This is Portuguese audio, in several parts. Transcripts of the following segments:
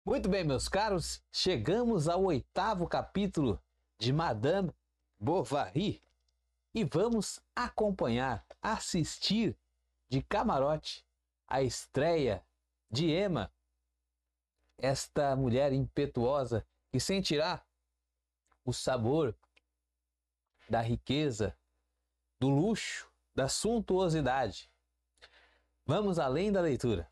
Muito bem, meus caros, chegamos ao 8º capítulo de Madame Bovary e vamos acompanhar, assistir de camarote a estreia de Emma, esta mulher impetuosa que sentirá o sabor da riqueza, do luxo, da suntuosidade. Vamos além da leitura.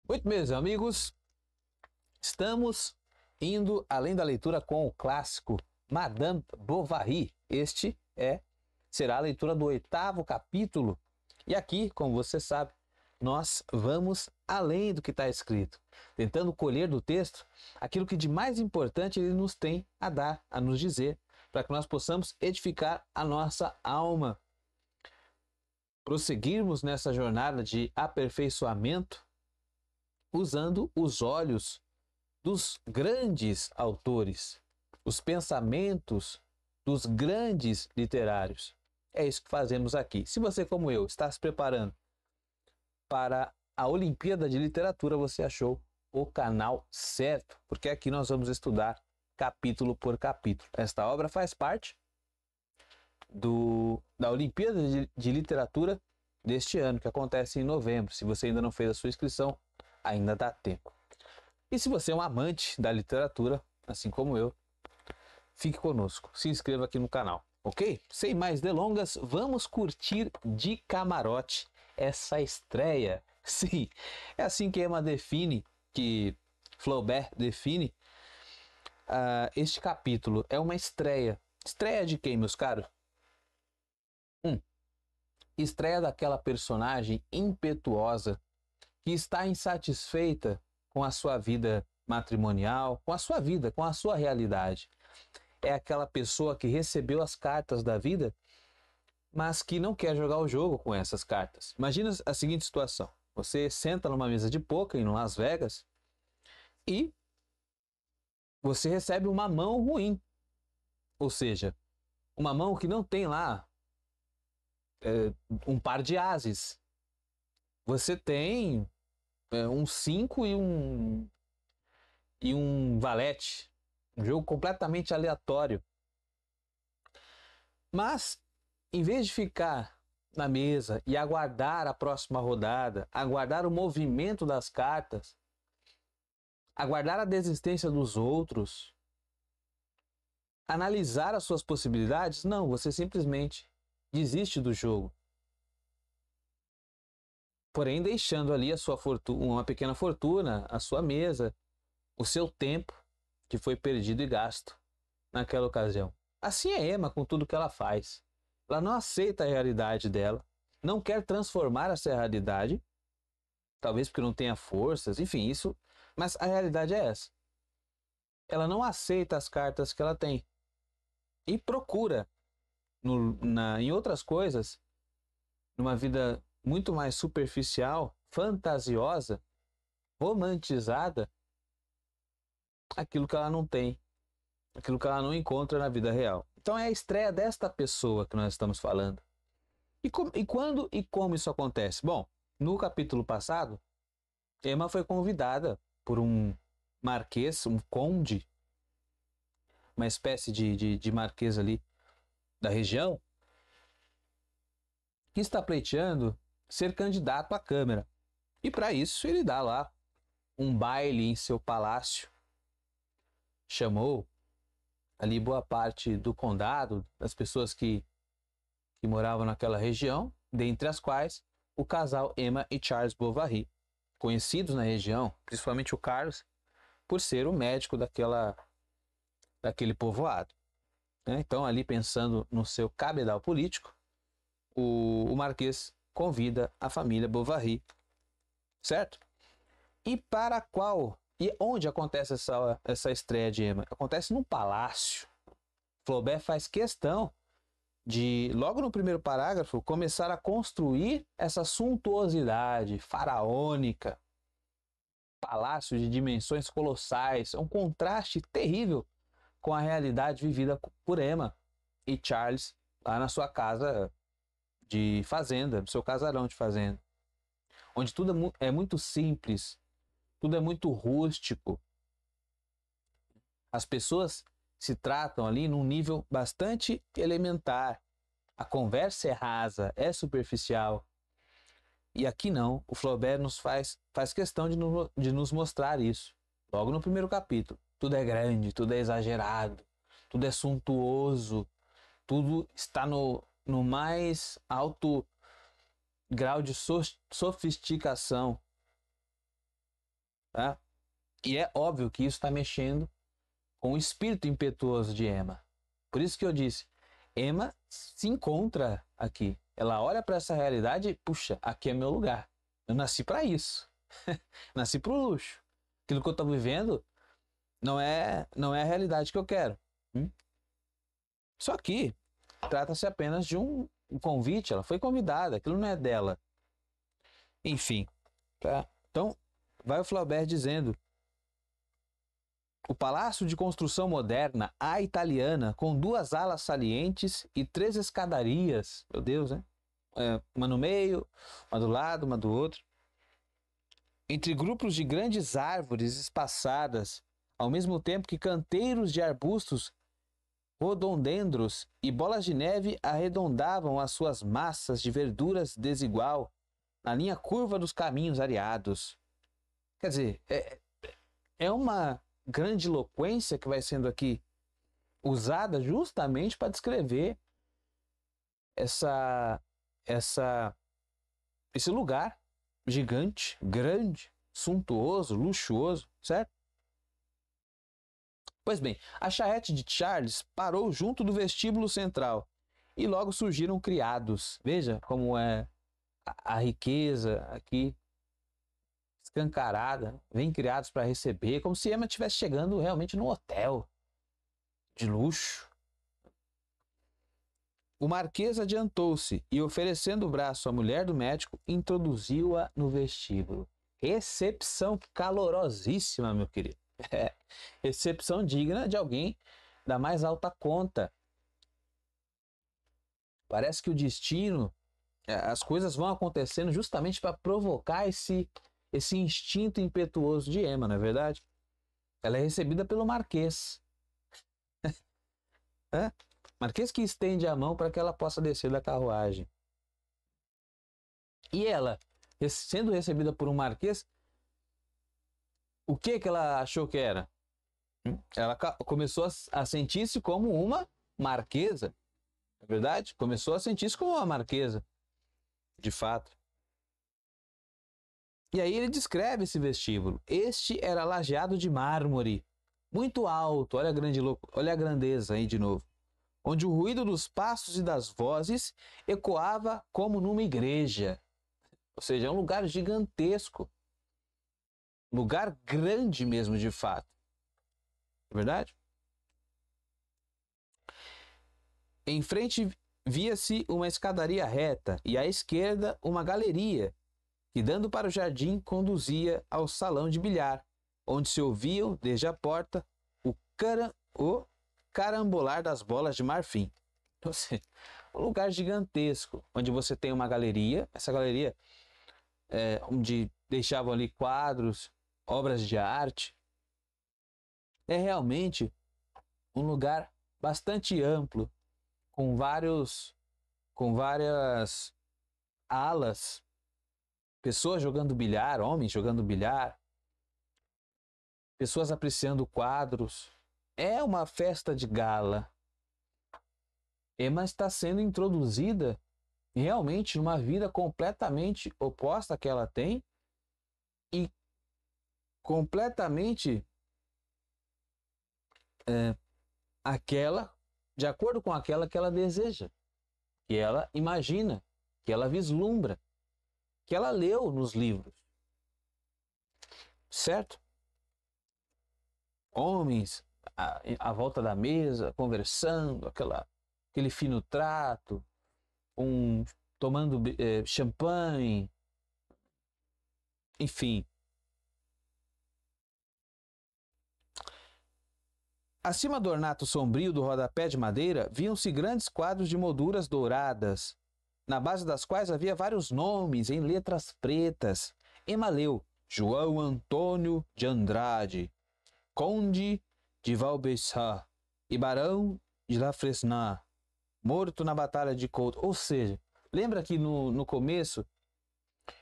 Muito bem, meus amigos, estamos indo além da leitura com o clássico Madame Bovary. Será a leitura do 8º capítulo. E aqui, como você sabe, nós vamos além do que está escrito, tentando colher do texto aquilo que de mais importante ele nos tem a dar, a nos dizer, para que nós possamos edificar a nossa alma, prosseguirmos nessa jornada de aperfeiçoamento, usando os olhos dos grandes autores, os pensamentos dos grandes literários. É isso que fazemos aqui. Se você, como eu, está se preparando para a Olimpíada de Literatura, você achou o canal certo, porque aqui nós vamos estudar capítulo por capítulo. Esta obra faz parte da Olimpíada de Literatura deste ano, que acontece em novembro. Se você ainda não fez a sua inscrição, ainda dá tempo. E se você é um amante da literatura, assim como eu, fique conosco, se inscreva aqui no canal, ok? Sem mais delongas, vamos curtir de camarote essa estreia. Sim, é assim que Emma define, que Flaubert define este capítulo. É uma estreia. Estreia de quem, meus caros? Estreia daquela personagem impetuosa que está insatisfeita com a sua vida matrimonial, com a sua vida, com a sua realidade. É aquela pessoa que recebeu as cartas da vida, mas que não quer jogar o jogo com essas cartas. Imagina a seguinte situação: você senta numa mesa de pôquer em Las Vegas e você recebe uma mão ruim, ou seja, uma mão que não tem lá um par de ases. Você tem um 5 e um valete. Um jogo completamente aleatório. Mas, em vez de ficar na mesa e aguardar a próxima rodada, aguardar o movimento das cartas, aguardar a desistência dos outros, analisar as suas possibilidades, não, você simplesmente desiste do jogo. Porém, deixando ali a sua fortuna, uma pequena fortuna, a sua mesa, o seu tempo que foi perdido e gasto naquela ocasião. Assim é Emma com tudo que ela faz. Ela não aceita a realidade dela, não quer transformar essa realidade, talvez porque não tenha forças, enfim, isso, mas a realidade é essa. Ela não aceita as cartas que ela tem e procura em outras coisas, numa vida muito mais superficial, fantasiosa, romantizada, aquilo que ela não tem, aquilo que ela não encontra na vida real. Então é a estreia desta pessoa que nós estamos falando. E quando e como isso acontece? Bom, no capítulo passado, Emma foi convidada por um marquês, um conde, uma espécie de marquês ali da região, que está pleiteando ser candidato à Câmara. E para isso ele dá lá um baile em seu palácio. Chamou ali boa parte do condado, das pessoas que moravam naquela região, dentre as quais o casal Emma e Charles Bovary, conhecidos na região, principalmente o Carlos, por ser o médico daquele povoado. Então, ali pensando no seu cabedal político, o marquês convida a família Bovary, certo? E para qual e onde acontece essa estreia de Emma? Acontece num palácio. Flaubert faz questão de, logo no primeiro parágrafo, começar a construir essa suntuosidade faraônica. Palácio de dimensões colossais, é um contraste terrível com a realidade vivida por Emma. e Charles lá na sua casa de fazenda, no seu casarão de fazenda, onde tudo é muito simples, tudo é muito rústico. As pessoas se tratam ali num nível bastante elementar. A conversa é rasa, é superficial. E aqui não, o Flaubert faz questão de nos mostrar isso. Logo no primeiro capítulo. Tudo é grande, tudo é exagerado, tudo é suntuoso, tudo está no mais alto grau de sofisticação. Tá? E é óbvio que isso está mexendo com o espírito impetuoso de Emma. Por isso que eu disse, Emma se encontra aqui. Ela olha para essa realidade e, puxa, aqui é meu lugar. Eu nasci para isso. Nasci para o luxo. Aquilo que eu estou vivendo não é a realidade que eu quero. Só que trata-se apenas de um convite. Ela foi convidada, aquilo não é dela. Enfim, tá? Então, vai o Flaubert dizendo: o palácio de construção moderna, à italiana, com 2 alas salientes e 3 escadarias, meu Deus, né? Uma no meio, uma do lado, uma do outro, entre grupos de grandes árvores espaçadas, ao mesmo tempo que canteiros de arbustos, rododendros e bolas de neve arredondavam as suas massas de verduras desigual na linha curva dos caminhos areados. Quer dizer, é uma grandiloquência que vai sendo aqui usada justamente para descrever esse lugar gigante, grande, suntuoso, luxuoso, certo? Pois bem, a charrete de Charles parou junto do vestíbulo central e logo surgiram criados. Veja como é a riqueza aqui escancarada. Vem criados para receber, como se Emma estivesse chegando realmente num hotel de luxo. O marquês adiantou-se e, oferecendo o braço à mulher do médico, introduziu-a no vestíbulo. Recepção calorosíssima, meu querido. Recepção digna de alguém da mais alta conta. Parece que o destino, as coisas vão acontecendo justamente para provocar esse instinto impetuoso de Emma, não é verdade? Ela é recebida pelo marquês. Marquês que estende a mão para que ela possa descer da carruagem. E ela, sendo recebida por um marquês, o que ela achou que era? Ela começou a sentir-se como uma marquesa, não é verdade? Começou a sentir-se como uma marquesa, de fato. E aí ele descreve esse vestíbulo. Este era lajeado de mármore, muito alto, olha a grandeza aí de novo, onde o ruído dos passos e das vozes ecoava como numa igreja. Ou seja, é um lugar gigantesco, lugar grande mesmo de fato. É verdade? Em frente via-se uma escadaria reta e à esquerda uma galeria que, dando para o jardim, conduzia ao salão de bilhar, onde se ouviam, desde a porta, o carambolar das bolas de marfim. Ou seja, um lugar gigantesco, onde você tem uma galeria, essa galeria onde deixavam ali quadros, obras de arte. É realmente um lugar bastante amplo, com várias alas, pessoas jogando bilhar, homens jogando bilhar, pessoas apreciando quadros. É uma festa de gala. Emma está sendo introduzida realmente numa vida completamente oposta à que ela tem e completamente de acordo com aquela que ela deseja, que ela imagina, que ela vislumbra, que ela leu nos livros. Certo? Homens à volta da mesa, conversando, aquele fino trato, tomando champanhe, enfim. Acima do ornato sombrio do rodapé de madeira, viam-se grandes quadros de molduras douradas, na base das quais havia vários nomes em letras pretas. Emma leu: João Antônio de Andrade, Conde de Valbessat e Barão de La Fresnaye, morto na Batalha de Couto. Ou seja, lembra que no começo,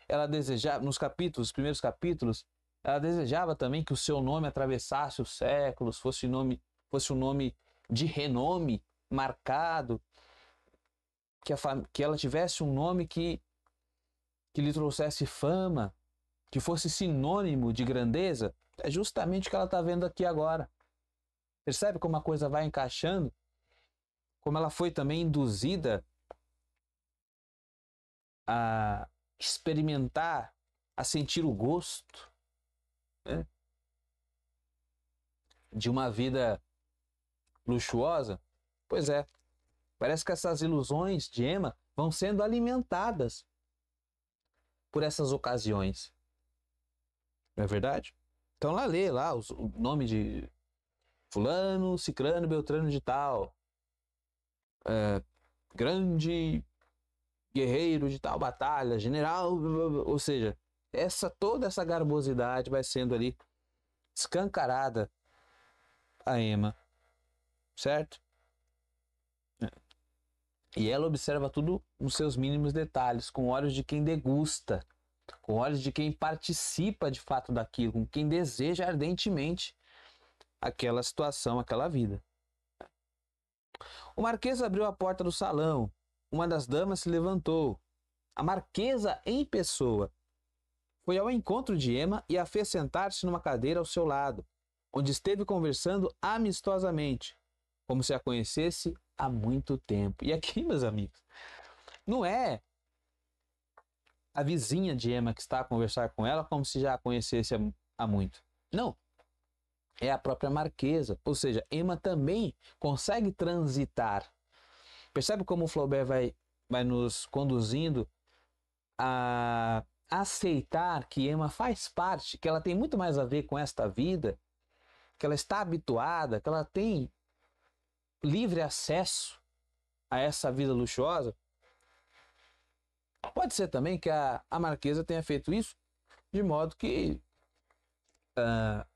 ela desejava, nos capítulos, os primeiros capítulos, ela desejava também que o seu nome atravessasse os séculos, fosse um nome de renome marcado, que ela tivesse um nome que lhe trouxesse fama, que fosse sinônimo de grandeza. É justamente o que ela está vendo aqui agora. Percebe como a coisa vai encaixando? Como ela foi também induzida a experimentar, a sentir o gosto, né, de uma vida luxuosa? Pois é, parece que essas ilusões de Emma vão sendo alimentadas por essas ocasiões. Não é verdade? Então lá lê lá o nome de fulano, cicrano, beltrano de tal, grande guerreiro de tal batalha, general, ou seja, toda essa garbosidade vai sendo ali escancarada a Emma, certo? E ela observa tudo nos seus mínimos detalhes, com olhos de quem degusta, com olhos de quem participa de fato daquilo, com quem deseja ardentemente aquela situação, aquela vida. O marquês abriu a porta do salão. Uma das damas se levantou. A marquesa em pessoa foi ao encontro de Emma e a fez sentar-se numa cadeira ao seu lado, onde esteve conversando amistosamente, como se a conhecesse há muito tempo. E aqui, meus amigos, não é a vizinha de Emma que está a conversar com ela como se já a conhecesse há muito. Não. É a própria marquesa. Ou seja, Emma também consegue transitar. Percebe como o Flaubert vai nos conduzindo a aceitar que Emma faz parte, que ela tem muito mais a ver com esta vida, que ela está habituada, que ela tem livre acesso a essa vida luxuosa. Pode ser também que a marquesa tenha feito isso de modo que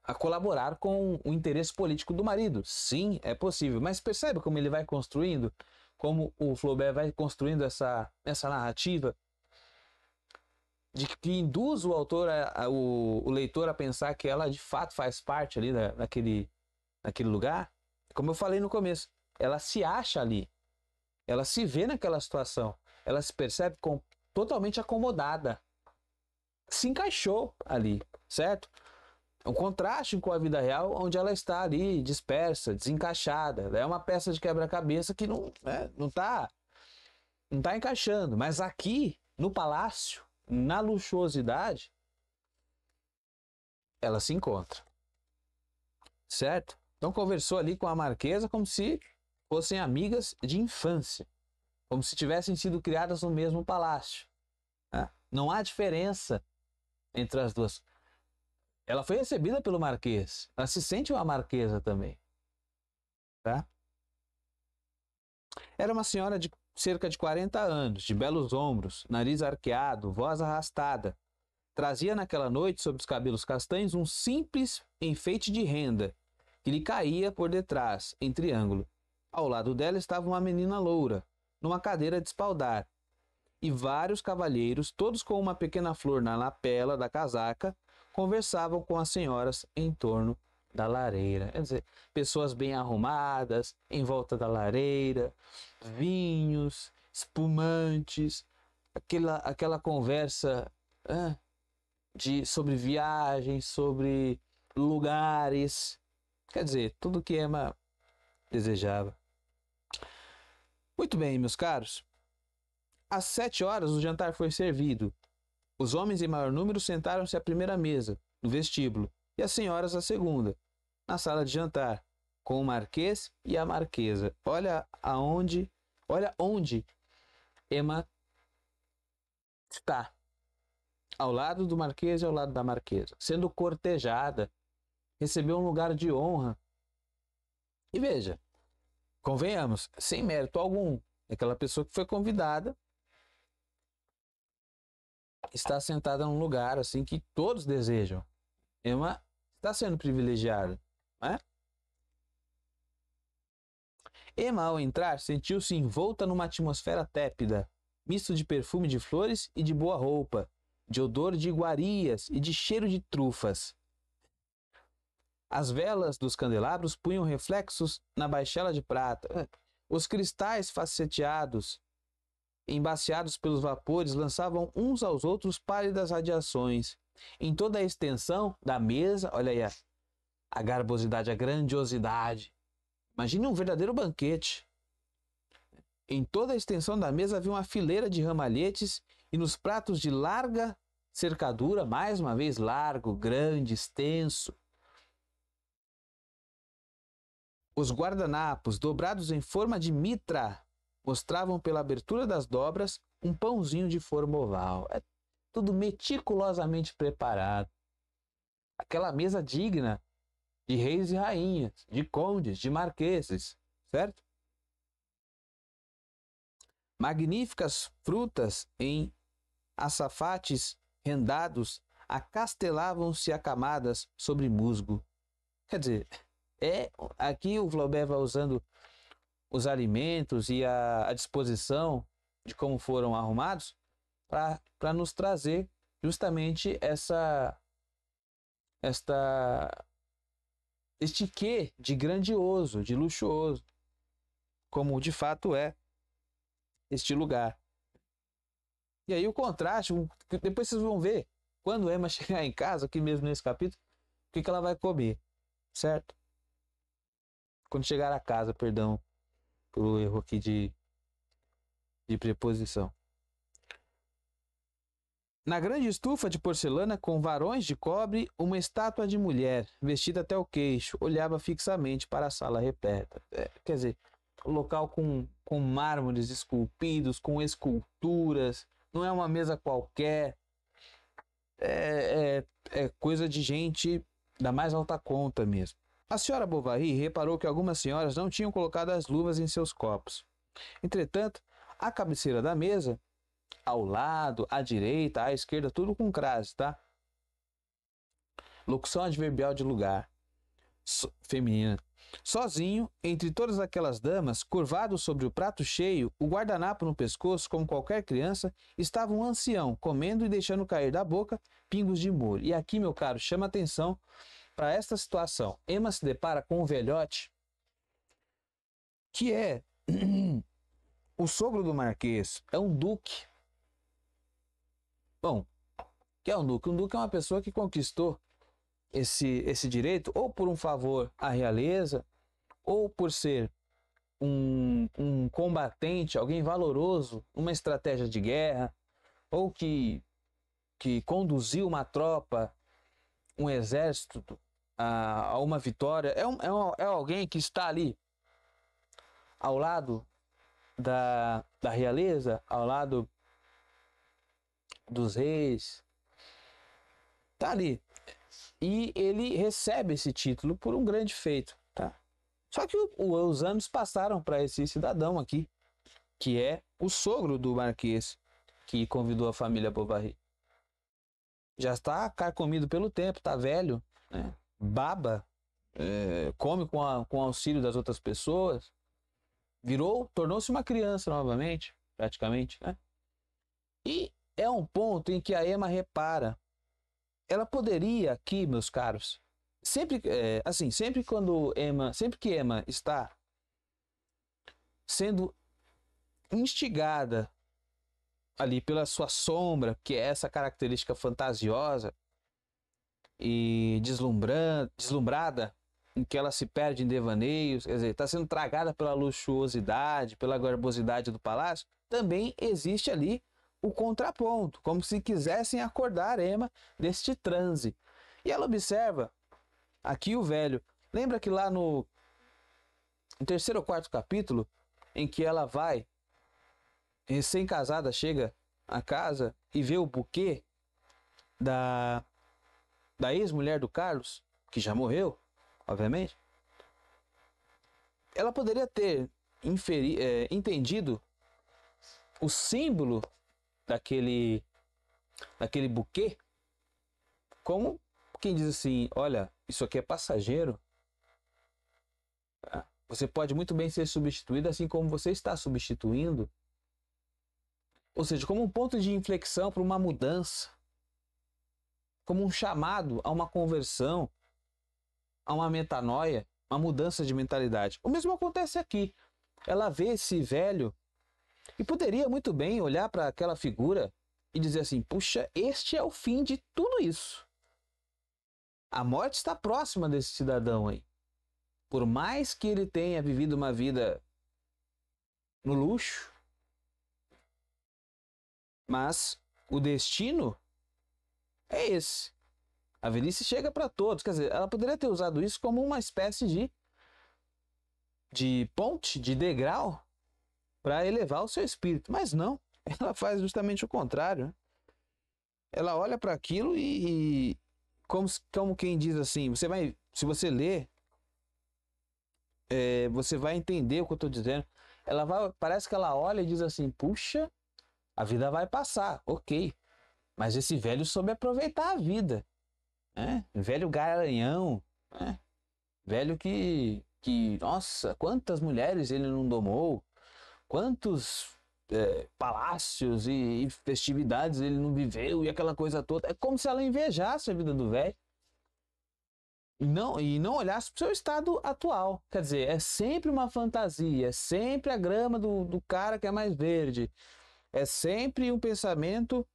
a colaborar com o interesse político do marido. Sim, é possível, mas percebe como ele vai construindo, como o Flaubert vai construindo essa narrativa de que induz o autor, o leitor a pensar que ela de fato faz parte ali naquele lugar. Como eu falei no começo, ela se acha ali, ela se vê naquela situação, ela se percebe totalmente acomodada, se encaixou ali, certo? Um contraste com a vida real, onde ela está ali dispersa, desencaixada. É uma peça de quebra-cabeça que não está encaixando. Mas aqui, no palácio, na luxuosidade, ela se encontra. Certo? Então conversou ali com a marquesa como se fossem amigas de infância. Como se tivessem sido criadas no mesmo palácio. Não há diferença entre as duas. Ela foi recebida pelo marquês. Ela se sente uma marquesa também. Tá? Era uma senhora de cerca de 40 anos, de belos ombros, nariz arqueado, voz arrastada. Trazia naquela noite, sobre os cabelos castanhos, um simples enfeite de renda, que lhe caía por detrás, em triângulo. Ao lado dela estava uma menina loura, numa cadeira de espaldar, e vários cavalheiros, todos com uma pequena flor na lapela da casaca, conversavam com as senhoras em torno da lareira. Quer dizer, pessoas bem arrumadas, em volta da lareira, vinhos, espumantes, aquela conversa sobre viagens, sobre lugares. Quer dizer, tudo que Emma desejava. Muito bem, meus caros. Às 7 horas o jantar foi servido. Os homens em maior número sentaram-se à primeira mesa, no vestíbulo, e as senhoras à segunda, na sala de jantar, com o marquês e a marquesa. Olha onde Emma está. Ao lado do marquês e ao lado da marquesa, sendo cortejada, recebeu um lugar de honra E veja, convenhamos, sem mérito algum, aquela pessoa que foi convidada está sentada num lugar assim que todos desejam. Ema está sendo privilegiada, não é? Emma, ao entrar, sentiu-se envolta numa atmosfera tépida, misto de perfume de flores e de boa roupa, de odor de iguarias e de cheiro de trufas. As velas dos candelabros punham reflexos na baixela de prata. Os cristais faceteados, embaciados pelos vapores, lançavam uns aos outros pálidas radiações. Em toda a extensão da mesa, olha aí a garbosidade, a grandiosidade. Imagine um verdadeiro banquete. Em toda a extensão da mesa havia uma fileira de ramalhetes e nos pratos de larga cercadura, mais uma vez largo, grande, extenso, os guardanapos, dobrados em forma de mitra, mostravam pela abertura das dobras um pãozinho de forma oval. É tudo meticulosamente preparado. Aquela mesa digna de reis e rainhas, de condes, de marqueses, certo? Magníficas frutas em açafates rendados acastelavam-se acamadas sobre musgo. Quer dizer, aqui o Flaubert vai usando os alimentos e a disposição de como foram arrumados para nos trazer justamente este quê de grandioso, de luxuoso, como de fato é este lugar. E aí o contraste, depois vocês vão ver, quando Emma chegar em casa, aqui mesmo nesse capítulo, o que ela vai comer, certo? Quando chegar a casa, perdão, pelo erro aqui de preposição. Na grande estufa de porcelana com varões de cobre, uma estátua de mulher, vestida até o queixo, olhava fixamente para a sala repleta. Quer dizer, um local com mármores esculpidos, com esculturas, não é uma mesa qualquer, é coisa de gente da mais alta conta mesmo. A senhora Bovary reparou que algumas senhoras não tinham colocado as luvas em seus copos. Entretanto, à cabeceira da mesa, ao lado, à direita, à esquerda, tudo com crase, tá? Locução adverbial de lugar, feminina. Sozinho, entre todas aquelas damas, curvado sobre o prato cheio, o guardanapo no pescoço, como qualquer criança, estava um ancião, comendo e deixando cair da boca pingos de molho. E aqui, meu caro, chama atenção para esta situação. Emma se depara com um velhote que é o sogro do marquês, é um duque. Bom, que é um duque? Um duque é uma pessoa que conquistou esse direito ou por um favor à realeza, ou por ser um combatente, alguém valoroso, uma estratégia de guerra, ou que conduziu uma tropa, um exército a uma vitória. É alguém que está ali ao lado da realeza, ao lado dos reis, está ali. E ele recebe esse título por um grande feito, tá? Só que os anos passaram para esse cidadão aqui, que é o sogro do marquês, que convidou a família Bovary. Já está carcomido pelo tempo, está velho, né? Baba, come com o auxílio das outras pessoas, tornou-se uma criança novamente, praticamente, né? E é um ponto em que a Emma repara. Ela poderia aqui, meus caros, sempre que Emma está sendo instigada ali pela sua sombra, que é essa característica fantasiosa e deslumbrada, em que ela se perde em devaneios, quer dizer, está sendo tragada pela luxuosidade, pela garbosidade do palácio, também existe ali o contraponto, como se quisessem acordar Emma deste transe. E ela observa aqui o velho. Lembra que lá no terceiro ou quarto capítulo, em que ela vai, recém-casada, chega a casa e vê o buquê da ex-mulher do Carlos, que já morreu, obviamente. ela poderia ter entendido o símbolo daquele buquê como quem diz assim, olha, isso aqui é passageiro. Você pode muito bem ser substituído assim como você está substituindo. Ou seja, como um ponto de inflexão para uma mudança. Como um chamado a uma conversão, a uma metanoia, uma mudança de mentalidade. O mesmo acontece aqui. Ela vê esse velho e poderia muito bem olhar para aquela figura e dizer assim, puxa, este é o fim de tudo isso. A morte está próxima desse cidadão aí. Por mais que ele tenha vivido uma vida no luxo, mas o destino é esse. A velhice chega para todos. Quer dizer, ela poderia ter usado isso como uma espécie de ponte, de degrau, para elevar o seu espírito. Mas não, ela faz justamente o contrário. Ela olha para aquilo e como quem diz assim, se você ler, você vai entender o que eu estou dizendo. Parece que ela olha e diz assim, puxa, a vida vai passar, ok. Mas esse velho soube aproveitar a vida. Né? Velho garanhão, né? Velho que, nossa, quantas mulheres ele não domou, quantos palácios e festividades ele não viveu e aquela coisa toda. É como se ela invejasse a vida do velho e não olhasse para o seu estado atual. Quer dizer, é sempre uma fantasia, é sempre a grama do cara que é mais verde, é sempre um pensamento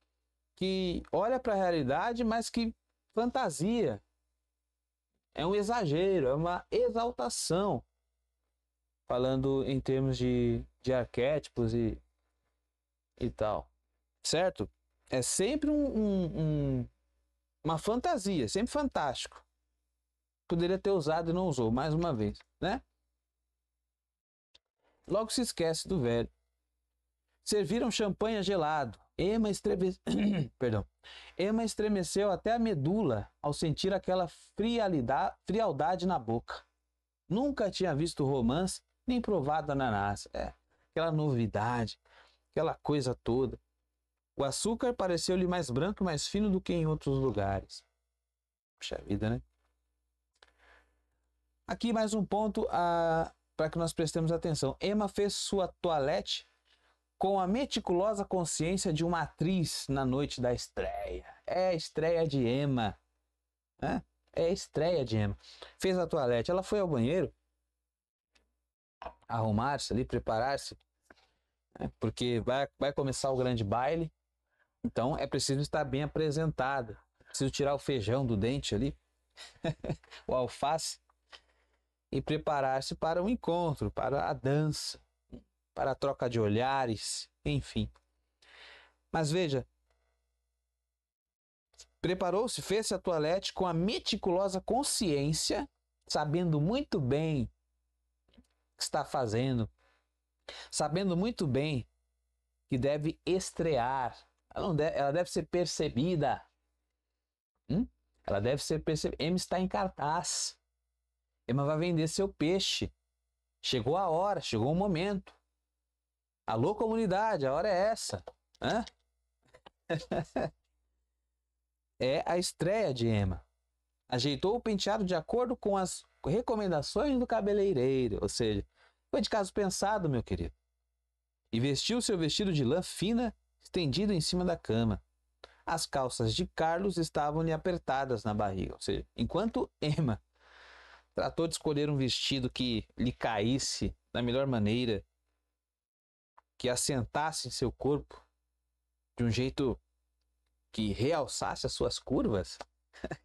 que olha para a realidade, mas que fantasia. É um exagero, é uma exaltação, falando em termos de arquétipos e tal, certo? É sempre uma fantasia, sempre fantástico. Poderia ter usado e não usou, mais uma vez, né? Logo se esquece do velho. Serviram champanhe gelado. Perdão. Emma estremeceu até a medula ao sentir aquela frialdade na boca. Nunca tinha visto romance nem provado ananás. Aquela novidade, aquela coisa toda. O açúcar pareceu-lhe mais branco e mais fino do que em outros lugares. Puxa vida, né? Aqui mais um ponto para que nós prestemos atenção. Emma fez sua toilette com a meticulosa consciência de uma atriz na noite da estreia. É a estreia de Emma. É a estreia de Emma. Fez a toilette. Ela foi ao banheiro arrumar-se ali, preparar-se, porque vai começar o grande baile. Então é preciso estar bem apresentada. Preciso tirar o feijão do dente ali, o alface, e preparar-se para o encontro, para a dança, para a troca de olhares, enfim. Mas veja, preparou-se, fez a toilette com a meticulosa consciência, sabendo muito bem o que está fazendo, sabendo muito bem que deve estrear. Ela deve ser percebida. Ela deve ser percebida. Emma está em cartaz. Emma vai vender seu peixe. Chegou a hora, chegou o momento. Alô, comunidade, a hora é essa. É a estreia de Emma. Ajeitou o penteado de acordo com as recomendações do cabeleireiro, ou seja, foi de caso pensado, meu querido. E vestiu seu vestido de lã fina, estendido em cima da cama. As calças de Carlos estavam-lhe apertadas na barriga, ou seja, enquanto Emma tratou de escolher um vestido que lhe caísse da melhor maneira, que assentasse em seu corpo de um jeito que realçasse as suas curvas,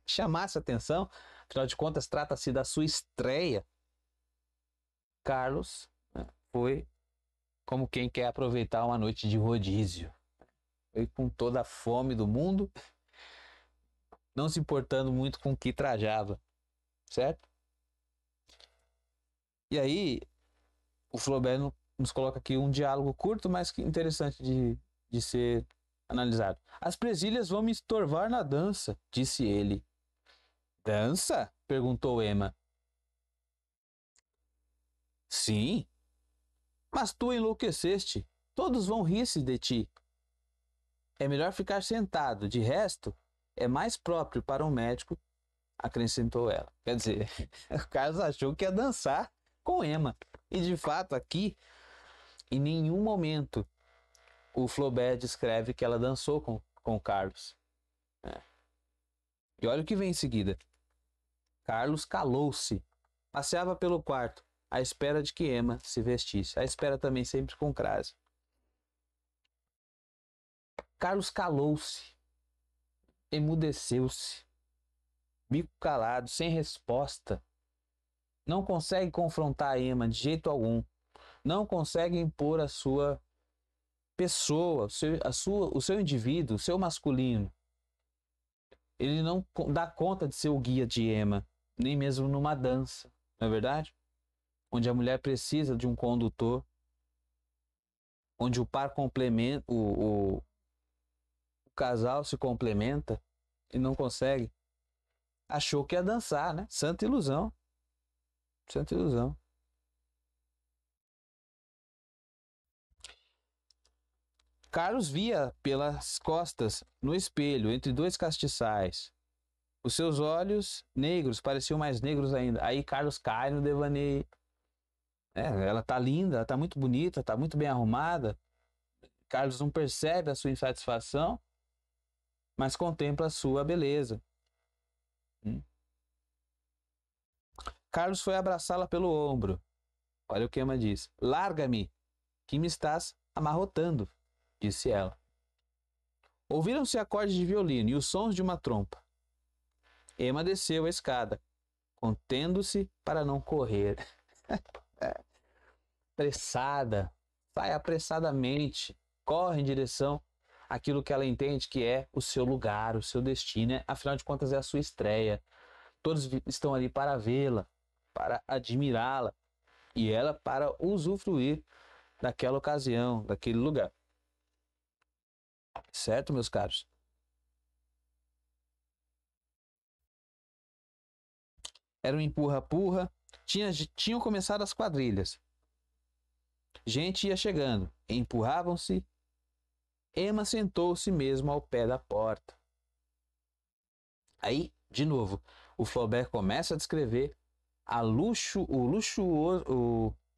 chamasse atenção, afinal de contas trata-se da sua estreia. Carlos foi como quem quer aproveitar uma noite de rodízio. Foi com toda a fome do mundo, não se importando muito com o que trajava, certo? E aí, o Flaubert nos coloca aqui um diálogo curto, mas que interessante de ser analisado. As presilhas vão me estorvar na dança, disse ele. Dança? Perguntou Emma. Sim, mas tu enlouqueceste. Todos vão rir-se de ti. É melhor ficar sentado. De resto, é mais próprio para um médico, acrescentou ela. Quer dizer, o Carlos achou que ia dançar com Emma. E de fato, aqui, em nenhum momento, o Flaubert descreve que ela dançou com o Carlos. E olha o que vem em seguida. Carlos calou-se. Passeava pelo quarto, à espera de que Emma se vestisse. À espera também sempre com crase. Carlos calou-se. Emudeceu-se. Bico calado, sem resposta. Não consegue confrontar a Emma de jeito algum. Não consegue impor a sua pessoa, o seu indivíduo, o seu masculino. Ele não dá conta de ser o guia de Emma, nem mesmo numa dança, não é verdade? Onde a mulher precisa de um condutor, onde o par complementa, o casal se complementa e não consegue. Achou que ia dançar, né? Santa ilusão. Santa ilusão. Carlos via pelas costas, no espelho, entre dois castiçais. Os seus olhos negros pareciam mais negros ainda. Aí Carlos cai no devaneio. Ela tá linda, ela tá muito bonita, tá muito bem arrumada. Carlos não percebe a sua insatisfação, mas contempla a sua beleza. Carlos foi abraçá-la pelo ombro. Olha o que Emma diz. Larga-me, que me estás amarrotando, disse ela. Ouviram-se acordes de violino e os sons de uma trompa. Emma desceu a escada, contendo-se para não correr. Apressada, sai apressadamente, corre em direção àquilo que ela entende que é o seu lugar, o seu destino. Afinal de contas, é a sua estreia. Todos estão ali para vê-la, para admirá-la, e ela para usufruir daquela ocasião, daquele lugar. Certo, meus caros? Era um empurra-purra. Tinham começado as quadrilhas. Gente ia chegando, empurravam-se. Emma sentou-se mesmo ao pé da porta. Aí, de novo, o Flaubert começa a descrever o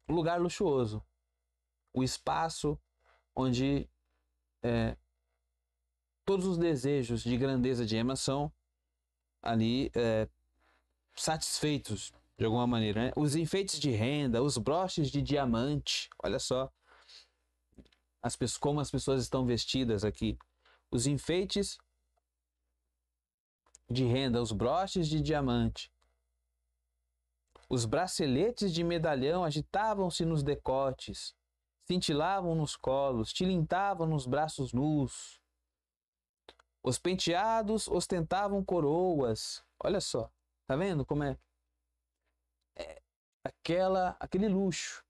lugar luxuoso, o espaço onde todos os desejos de grandeza de Emma são ali satisfeitos de alguma maneira, né? Os enfeites de renda, os broches de diamante, olha só como as pessoas estão vestidas aqui. Os enfeites de renda, os broches de diamante, os braceletes de medalhão agitavam-se nos decotes, cintilavam nos colos, tilintavam nos braços nus. Os penteados ostentavam coroas. Olha só, tá vendo como é aquele luxo,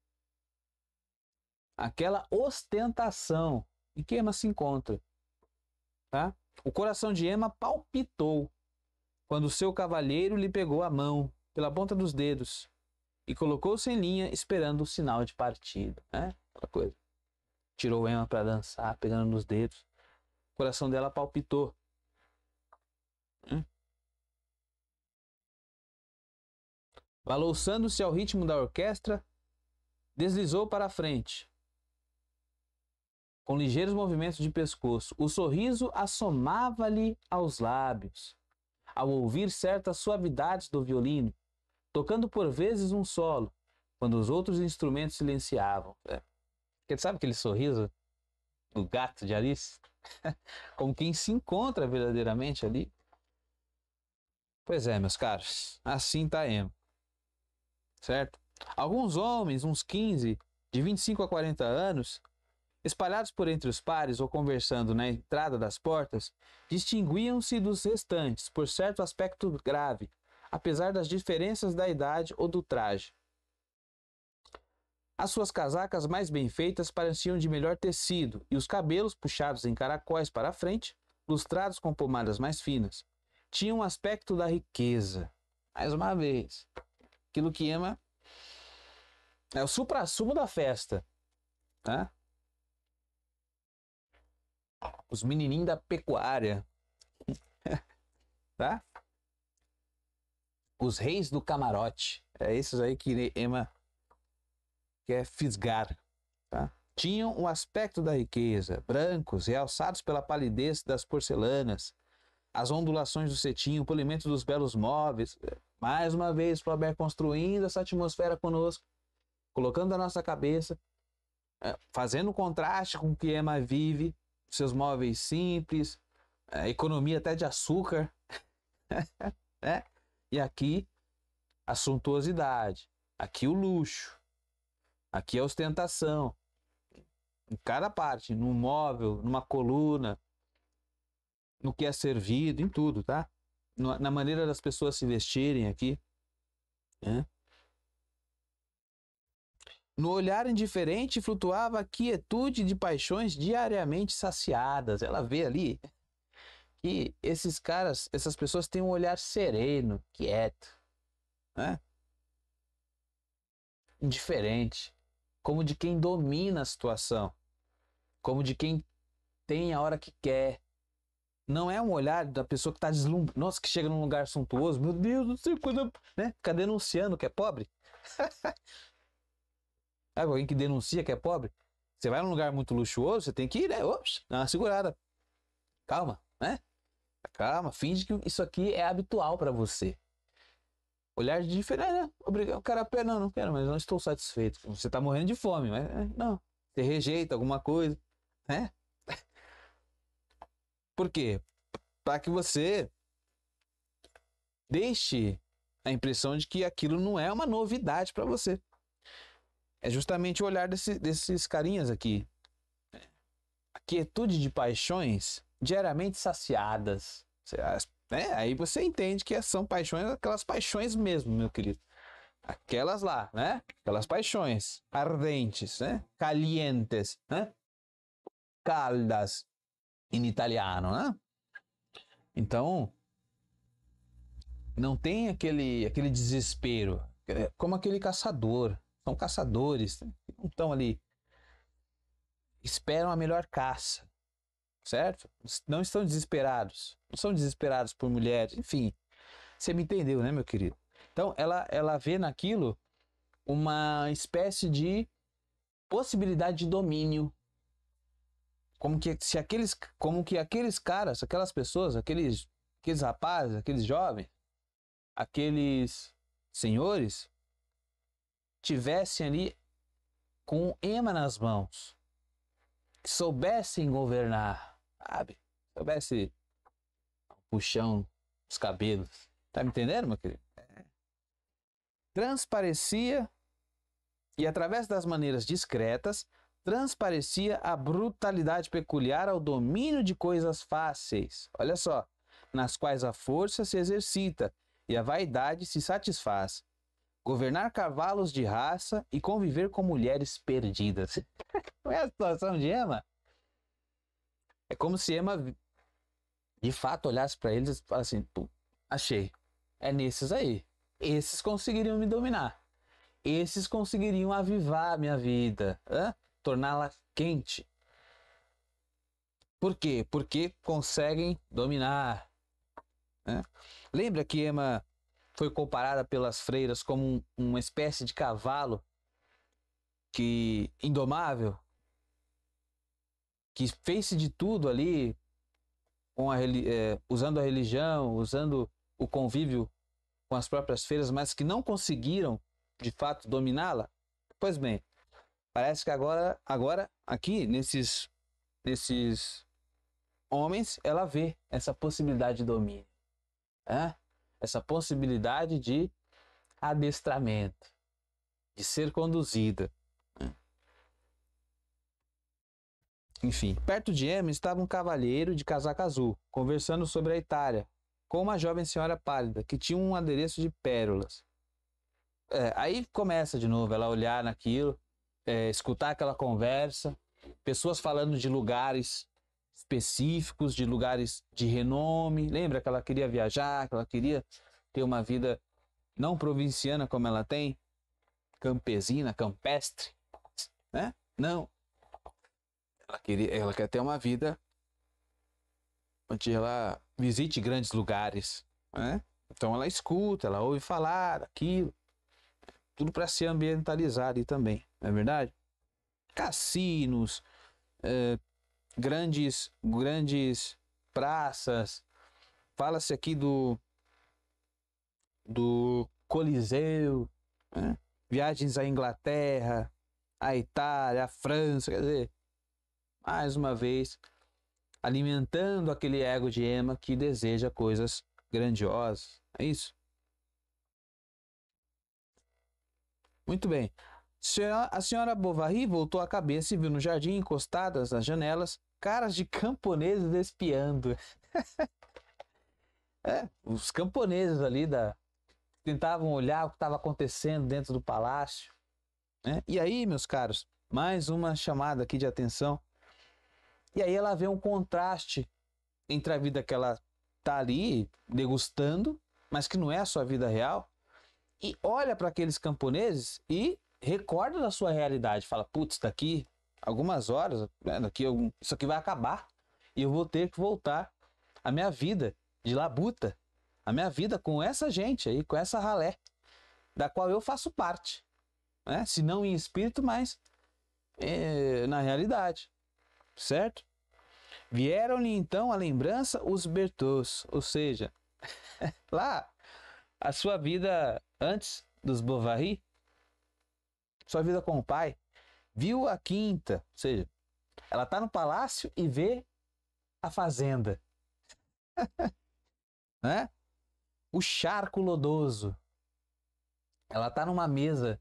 aquela ostentação em que Emma se encontra, tá? O coração de Emma palpitou quando seu cavalheiro lhe pegou a mão pela ponta dos dedos e colocou-se em linha esperando o sinal de partida, né? Aquela coisa. Tirou Emma para dançar, pegando nos dedos. O coração dela palpitou. Balouçando-se ao ritmo da orquestra, deslizou para a frente, com ligeiros movimentos de pescoço. O sorriso assomava-lhe aos lábios, ao ouvir certas suavidades do violino, tocando por vezes um solo, quando os outros instrumentos silenciavam. Porque sabe aquele sorriso do gato de Alice? Como quem se encontra verdadeiramente ali. Pois é, meus caros, assim tá Emma. Certo? Alguns homens, uns 15, de 25 a 40 anos, espalhados por entre os pares ou conversando na entrada das portas, distinguiam-se dos restantes por certo aspecto grave, apesar das diferenças da idade ou do traje. As suas casacas mais bem feitas pareciam de melhor tecido e os cabelos, puxados em caracóis para a frente, lustrados com pomadas mais finas, tinham um aspecto da riqueza. Mais uma vez, aquilo que Emma É o suprassumo da festa, tá? Os menininhos da pecuária, tá? Os reis do camarote. É esses aí que Ema quer fisgar, tá? Tinham o aspecto da riqueza, brancos, realçados pela palidez das porcelanas, as ondulações do cetim, o polimento dos belos móveis. Mais uma vez, Flaubert construindo essa atmosfera conosco, colocando na nossa cabeça, fazendo contraste com o que Emma vive, seus móveis simples, economia até de açúcar, né? E aqui a suntuosidade, aqui o luxo, aqui a ostentação, em cada parte, num móvel, numa coluna, no que é servido, em tudo, tá? Na maneira das pessoas se vestirem aqui, né? No olhar indiferente flutuava a quietude de paixões diariamente saciadas. Ela vê ali que esses caras, essas pessoas têm um olhar sereno, quieto, né? Indiferente, como de quem domina a situação, como de quem tem a hora que quer. Não é um olhar da pessoa que está deslumbrada, nossa, que chega num lugar suntuoso, meu Deus, não sei quando, né? Fica denunciando que é pobre. Sabe, alguém que denuncia que é pobre? Você vai num lugar muito luxuoso, você tem que ir, né? Ops, dá uma segurada. Calma, né? Calma, finge que isso aqui é habitual para você. Olhar de diferente, né? Obrigado. O cara, não quero, mas não estou satisfeito. Você está morrendo de fome, mas não. Você rejeita alguma coisa, né? Por quê? Para que você deixe a impressão de que aquilo não é uma novidade para você. É justamente o olhar desses carinhas aqui. A quietude de paixões diariamente saciadas. Né? Aí você entende que são paixões, aquelas paixões mesmo, meu querido. Aquelas lá, né? Aquelas paixões ardentes, né? Calientes, né? Caldas, em italiano, né? Então, não tem aquele desespero, como aquele caçador. São caçadores, não estão ali, esperam a melhor caça, certo? Não estão desesperados, não são desesperados por mulheres, enfim, você me entendeu, né, meu querido? Então, ela vê naquilo uma espécie de possibilidade de domínio, como que aqueles caras, aquelas pessoas, aqueles rapazes, aqueles jovens, aqueles senhores tivessem ali com Emma nas mãos, que soubessem governar, sabe? Soubesse puxão os cabelos. Tá me entendendo, meu querido? Transparecia, e através das maneiras discretas, transparecia a brutalidade peculiar ao domínio de coisas fáceis. Olha só, nas quais a força se exercita e a vaidade se satisfaz. Governar cavalos de raça e conviver com mulheres perdidas. Não é a situação de Emma? É como se Emma, de fato, olhasse para eles e falasse assim, achei, é nesses aí. Esses conseguiriam me dominar. Esses conseguiriam avivar a minha vida, torná-la quente. Por quê? Porque conseguem dominar. Lembra que Emma foi comparada pelas freiras como uma espécie de cavalo indomável, que fez-se de tudo ali, usando a religião, usando o convívio com as próprias freiras, mas que não conseguiram, de fato, dominá-la? Pois bem, parece que agora aqui, nesses homens, ela vê essa possibilidade de domínio, essa possibilidade de adestramento, de ser conduzida. Enfim, perto de Emma estava um cavalheiro de casaco azul, conversando sobre a Itália, com uma jovem senhora pálida, que tinha um adereço de pérolas. Aí começa de novo ela olhar naquilo, escutar aquela conversa, pessoas falando de lugares específicos, de lugares de renome. Lembra que ela queria viajar, que ela queria ter uma vida não provinciana como ela tem? campesina, campestre, né? Não. Ela quer ter uma vida onde ela visite grandes lugares, né? Então ela escuta, ela ouve falar daquilo, tudo para se ambientalizar ali também, não é verdade? Cassinos, grandes praças. Fala-se aqui do Coliseu, né? Viagens à Inglaterra, à Itália, à França, quer dizer, mais uma vez, alimentando aquele ego de Emma que deseja coisas grandiosas. É isso? Muito bem. A senhora Bovary voltou a cabeça e viu no jardim, encostadas nas janelas, caras de camponeses espiando. Os camponeses ali tentavam olhar o que estava acontecendo dentro do palácio, né? E aí, meus caros, mais uma chamada aqui de atenção. E aí ela vê um contraste entre a vida que ela tá ali degustando, mas que não é a sua vida real, e olha para aqueles camponeses e recorda da sua realidade. Fala, putz, daqui algumas horas, né, isso aqui vai acabar e eu vou ter que voltar à minha vida de labuta, a minha vida com essa gente aí, com essa ralé, da qual eu faço parte, né? Se não em espírito, mas na realidade, certo? Vieram-lhe então à lembrança os Bertauds, ou seja, lá a sua vida antes dos Bovary, sua vida com o pai, viu a quinta, ou seja, ela está no palácio e vê a fazenda, né? O charco lodoso. Ela está numa mesa,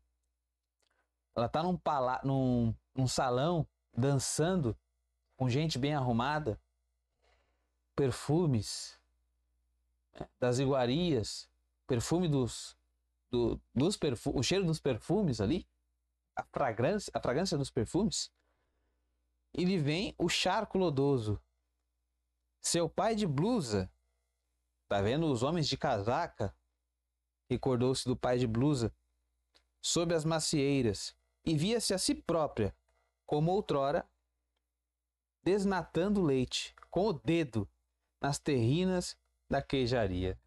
ela está num salão dançando com gente bem arrumada, perfumes, né, das iguarias, perfume o cheiro dos perfumes ali, a fragrância dos perfumes. E lhe vem o charco lodoso. Seu pai de blusa, tá vendo os homens de casaca? Recordou-se do pai de blusa, sob as macieiras, e via-se a si própria, como outrora, desnatando leite, com o dedo, nas terrinas da queijaria.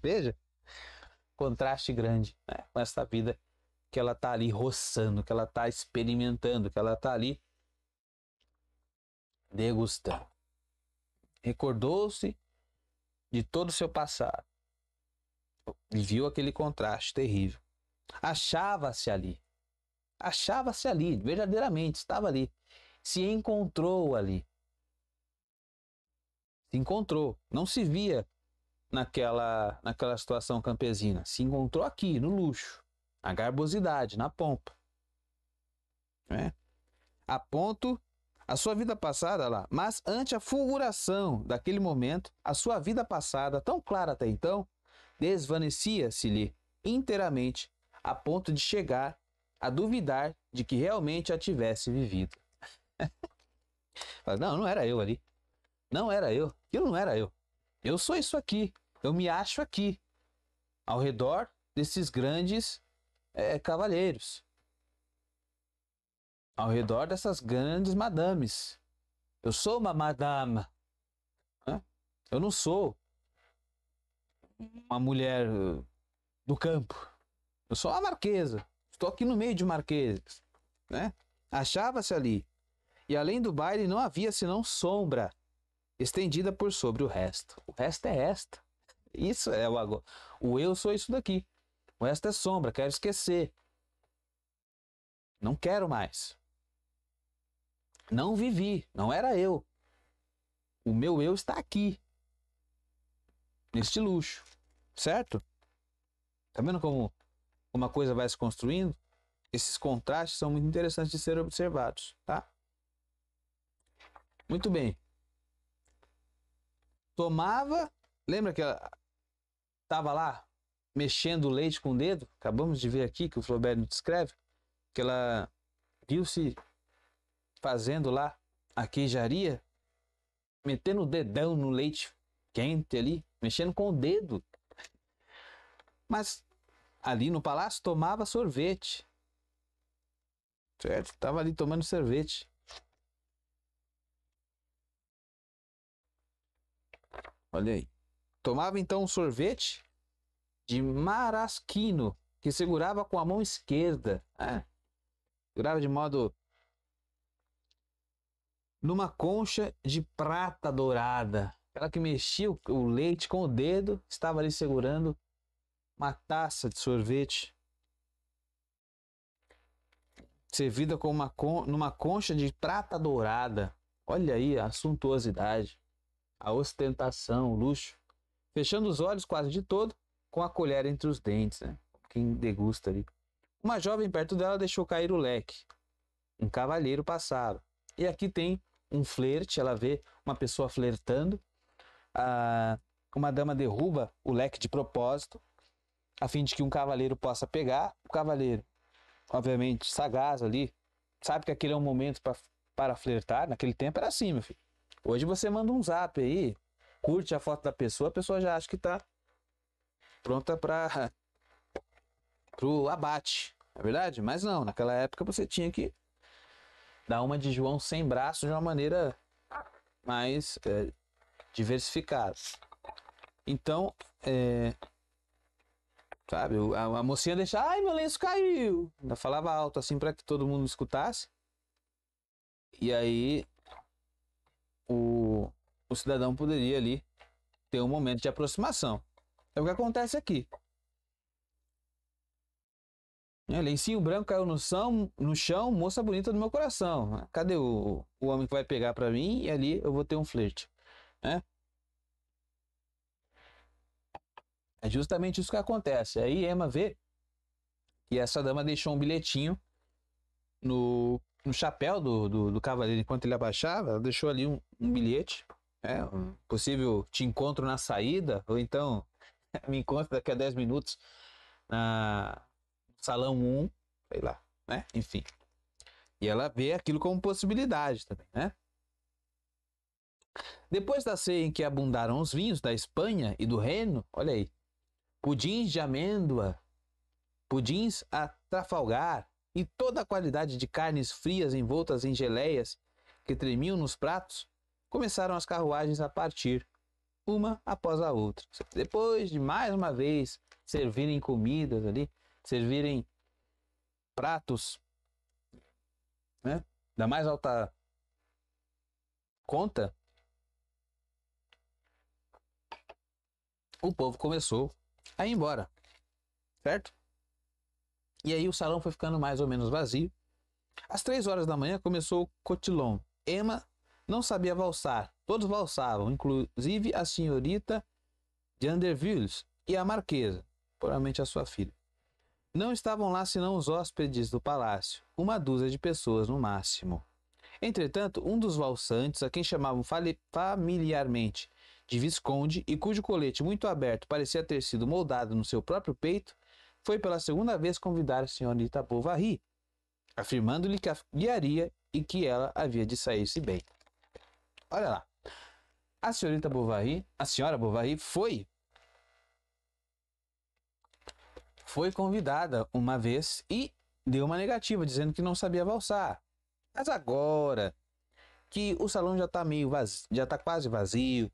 Veja, contraste grande, né, com essa vida que ela tá ali roçando, que ela tá experimentando, que ela tá ali degustando. Recordou-se de todo o seu passado e viu aquele contraste terrível. Achava-se ali, verdadeiramente, estava ali, se encontrou ali. Se encontrou, não se via naquela situação campesina, se encontrou aqui, no luxo, na garbosidade, na pompa, né? A ponto, a sua vida passada lá, mas ante a fulguração daquele momento, a sua vida passada, tão clara até então, desvanecia-se-lhe inteiramente, a ponto de chegar a duvidar de que realmente a tivesse vivido. Não, não era eu ali. Não era eu. Aquilo não era eu. Eu sou isso aqui. Eu me acho aqui, ao redor desses grandes cavalheiros, ao redor dessas grandes madames. Eu sou uma madame, né? Eu não sou uma mulher do campo. Eu sou a marquesa. Estou aqui no meio de marqueses, né? Achava-se ali. E além do baile não havia senão sombra estendida por sobre o resto. O resto é esta. Isso é o agora. O eu sou isso daqui. O resto é sombra. Quero esquecer. Não quero mais. Não vivi. Não era eu. O meu eu está aqui. Neste luxo. Certo? Tá vendo como uma coisa vai se construindo? Esses contrastes são muito interessantes de ser observados, tá? Muito bem. Tomava, lembra que ela estava lá mexendo o leite com o dedo? Acabamos de ver aqui que o Flaubert nos descreve que ela viu-se fazendo lá a queijaria, metendo o dedão no leite quente ali, mexendo com o dedo. Mas ali no palácio, tomava sorvete. Certo? Tava ali tomando sorvete. Olha aí. Tomava então um sorvete de maraschino, que segurava com a mão esquerda. Segurava de modo numa concha de prata dourada. Ela que mexia o leite com o dedo, estava ali segurando uma taça de sorvete, servida com numa concha de prata dourada. Olha aí a suntuosidade, a ostentação, o luxo. Fechando os olhos quase de todo, com a colher entre os dentes, né? Quem degusta ali. Uma jovem perto dela deixou cair o leque. Um cavalheiro passava. E aqui tem um flerte, ela vê uma pessoa flertando. Uma dama derruba o leque de propósito, a fim de que um cavaleiro possa pegar. O cavaleiro, obviamente, sagaz ali, sabe que aquele é um momento para flertar. Naquele tempo era assim, meu filho. Hoje você manda um zap aí, curte a foto da pessoa, a pessoa já acha que tá pronta para o abate, é verdade? Mas não, naquela época você tinha que dar uma de João sem braço de uma maneira mais diversificada. Então, sabe, a mocinha deixava, ai, meu lenço caiu. Ainda falava alto assim para que todo mundo escutasse. E aí o cidadão poderia ali ter um momento de aproximação. É o que acontece aqui. Lencinho branco caiu no chão, moça bonita do meu coração. Cadê o homem que vai pegar para mim? E ali eu vou ter um flerte, né? É justamente isso que acontece. Aí Emma vê que essa dama deixou um bilhetinho no chapéu do cavaleiro. Enquanto ele abaixava, ela deixou ali um bilhete. Um possível te encontro na saída, ou então me encontro daqui a 10 minutos na salão 1, sei lá, né? Enfim. E ela vê aquilo como possibilidade também, né? Depois da ceia em que abundaram os vinhos da Espanha e do Reino, olha aí, pudins de amêndoa, pudins a trafalgar e toda a qualidade de carnes frias envoltas em geleias que tremiam nos pratos, começaram as carruagens a partir, uma após a outra. Depois de mais uma vez servirem comidas ali, servirem pratos, né, da mais alta conta, o povo começou a ir embora, certo? E aí o salão foi ficando mais ou menos vazio. Às 3 horas da manhã começou o cotilon. Emma não sabia valsar. Todos valsavam, inclusive a senhorita de Andervilles e a marquesa, provavelmente a sua filha. Não estavam lá senão os hóspedes do palácio, uma dúzia de pessoas no máximo. Entretanto, um dos valsantes, a quem chamavam familiarmente de Visconde e cujo colete muito aberto parecia ter sido moldado no seu próprio peito, foi pela segunda vez convidar a senhorita Bovary, afirmando-lhe que a guiaria e que ela havia de sair-se bem. Olha lá, a senhorita Bovary, a senhora Bovary foi convidada uma vez e deu uma negativa, dizendo que não sabia valsar. Mas agora que o salão já está meio vazio, já está quase vazio,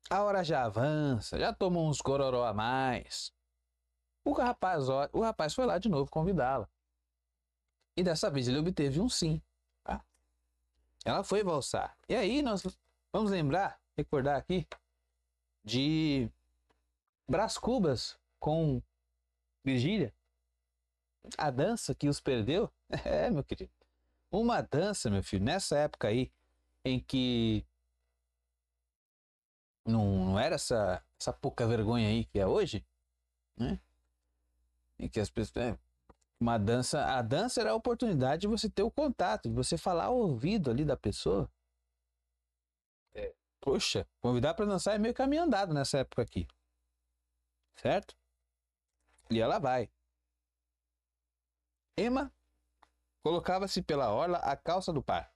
a hora já avança, já tomou uns gororó a mais. O rapaz foi lá de novo convidá-la. E dessa vez ele obteve um sim. Tá? Ela foi valsar. E aí nós vamos recordar aqui, de Brás Cubas com Virgília. A dança que os perdeu. Meu querido. Uma dança, meu filho, nessa época aí, em que não era essa pouca vergonha aí que é hoje, né? Em que as pessoas... a dança era a oportunidade de você ter o contato, de você falar ao ouvido ali da pessoa. Poxa, convidar para dançar é meio caminho andado nessa época aqui. Certo? E ela vai. Emma colocava-se pela orla a calça do par.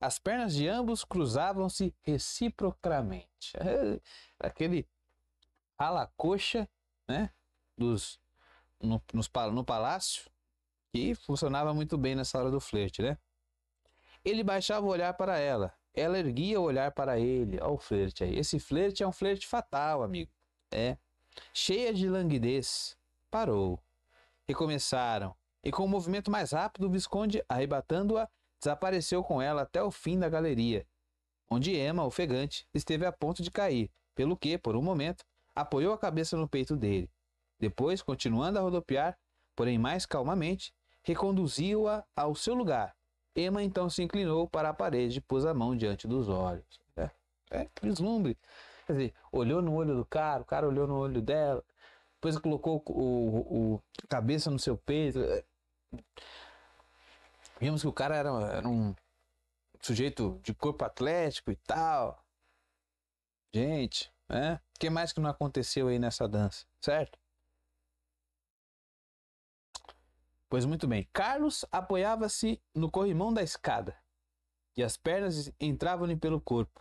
As pernas de ambos cruzavam-se reciprocamente. Aquele à la coxa, né? No palácio, que funcionava muito bem nessa hora do flerte, né? Ele baixava o olhar para ela erguia o olhar para ele. Olha o flerte aí. Esse flerte é um flerte fatal, amigo. É. Cheia de languidez. Parou. Recomeçaram. E com um movimento mais rápido, o Visconde, arrebatando-a, desapareceu com ela até o fim da galeria, onde Emma, ofegante, esteve a ponto de cair, pelo que, por um momento, apoiou a cabeça no peito dele. Depois, continuando a rodopiar, porém mais calmamente, reconduziu-a ao seu lugar. Emma então se inclinou para a parede e pôs a mão diante dos olhos. Vislumbre. Quer dizer, olhou no olho do cara, o cara olhou no olho dela, depois colocou a cabeça no seu peito. Vimos que o cara era um sujeito de corpo atlético e tal. Gente, né? O que mais que não aconteceu aí nessa dança, certo? Pois muito bem. Carlos apoiava-se no corrimão da escada e as pernas entravam-lhe pelo corpo.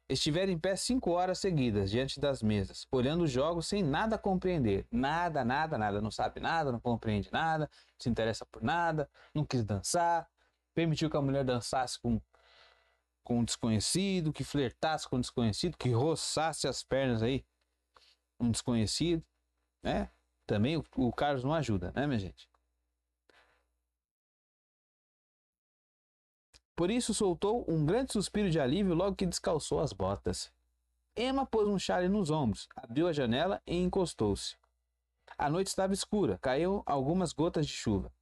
Estivera em pé 5 horas seguidas diante das mesas, olhando os jogos sem nada compreender. Nada, nada, nada. Não sabe nada, não compreende nada, não se interessa por nada, não quis dançar, permitiu que a mulher dançasse com um desconhecido, que flertasse com um desconhecido, que roçasse as pernas aí, um desconhecido, né? Também o Carlos não ajuda, né, minha gente? Por isso soltou um grande suspiro de alívio logo que descalçou as botas. Emma pôs um chale nos ombros, abriu a janela e encostou-se. A noite estava escura, caíam algumas gotas de chuva.